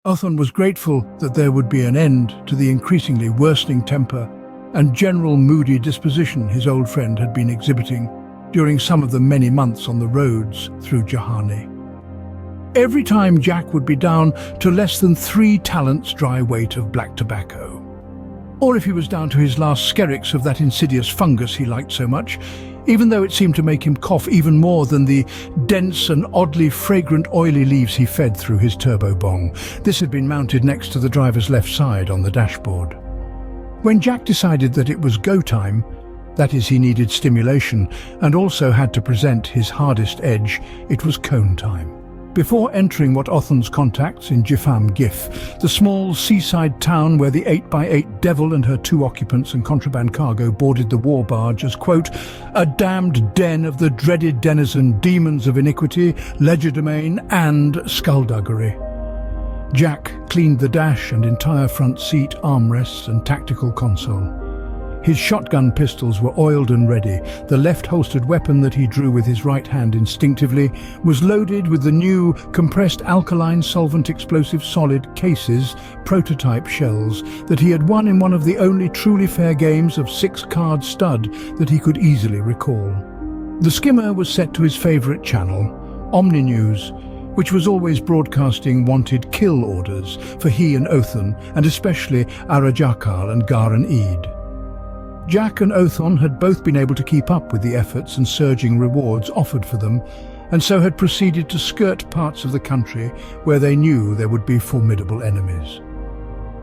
Othon was grateful that there would be an end to the increasingly worsening temper and general moody disposition his old friend had been exhibiting during some of the many months on the roads through Jahani. Every time Jaqk would be down to less than 3 talents dry weight of black tobacco, or if he was down to his last skerricks of that insidious fungus he liked so much, even though it seemed to make him cough even more than the dense and oddly fragrant oily leaves he fed through his turbo bong. This had been mounted next to the driver's left side on the dashboard. When Jaqk decided that it was go time, that is, he needed stimulation and also had to present his hardest edge, it was cone time. Before entering what Othon's contacts in Jifam Gif, the small seaside town where the 8x8 Devil and her 2 occupants and contraband cargo boarded the war barge as, quote, a damned den of the dreaded denizen demons of iniquity, legerdemain and skullduggery. Jaqk cleaned the dash and entire front seat, armrests and tactical console. His shotgun pistols were oiled and ready. The left-holstered weapon that he drew with his right hand instinctively was loaded with the new compressed alkaline solvent explosive solid cases prototype shells that he had won in one of the only truly fair games of 6-card stud that he could easily recall. The skimmer was set to his favorite channel, Omni News, which was always broadcasting wanted kill orders for he and Othon, and especially Arajakal and Garan Eid. Jaqk and Othon had both been able to keep up with the efforts and surging rewards offered for them, and so had proceeded to skirt parts of the country where they knew there would be formidable enemies.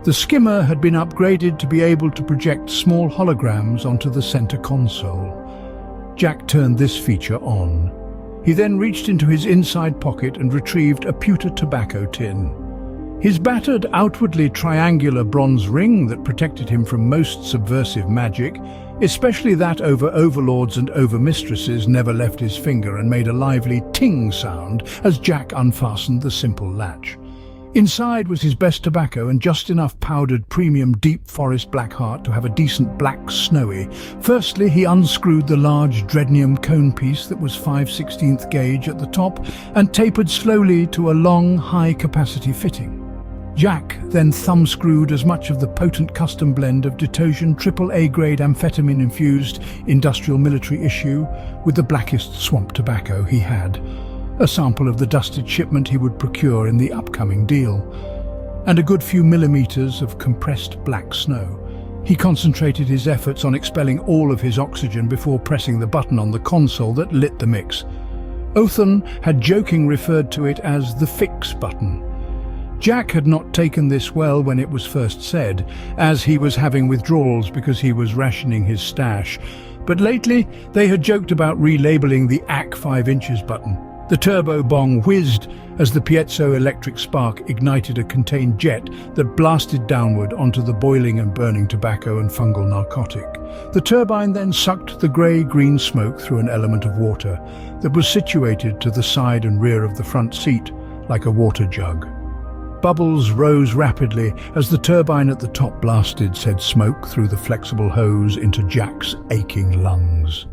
The skimmer had been upgraded to be able to project small holograms onto the center console. Jaqk turned this feature on. He then reached into his inside pocket and retrieved a pewter tobacco tin. His battered, outwardly triangular bronze ring that protected him from most subversive magic, especially that over overlords and overmistresses, never left his finger and made a lively ting sound as Jaqk unfastened the simple latch. Inside was his best tobacco and just enough powdered premium deep forest black heart to have a decent black snowy. Firstly, he unscrewed the large dreadnium cone piece that was 5/16 gauge at the top and tapered slowly to a long, high-capacity fitting. Jaqk then thumb-screwed as much of the potent custom blend of Detosion AAA grade amphetamine-infused industrial military issue with the blackest swamp tobacco he had, a sample of the dusted shipment he would procure in the upcoming deal, and a good few millimeters of compressed black snow. He concentrated his efforts on expelling all of his oxygen before pressing the button on the console that lit the mix. Othon had jokingly referred to it as the fix button. Jaqk had not taken this well when it was first said, as he was having withdrawals because he was rationing his stash, but lately they had joked about relabeling the AC 5 inches button. The turbo bong whizzed as the piezoelectric spark ignited a contained jet that blasted downward onto the boiling and burning tobacco and fungal narcotic. The turbine then sucked the grey-green smoke through an element of water that was situated to the side and rear of the front seat, like a water jug. Bubbles rose rapidly as the turbine at the top blasted said smoke through the flexible hose into Jaqk's aching lungs.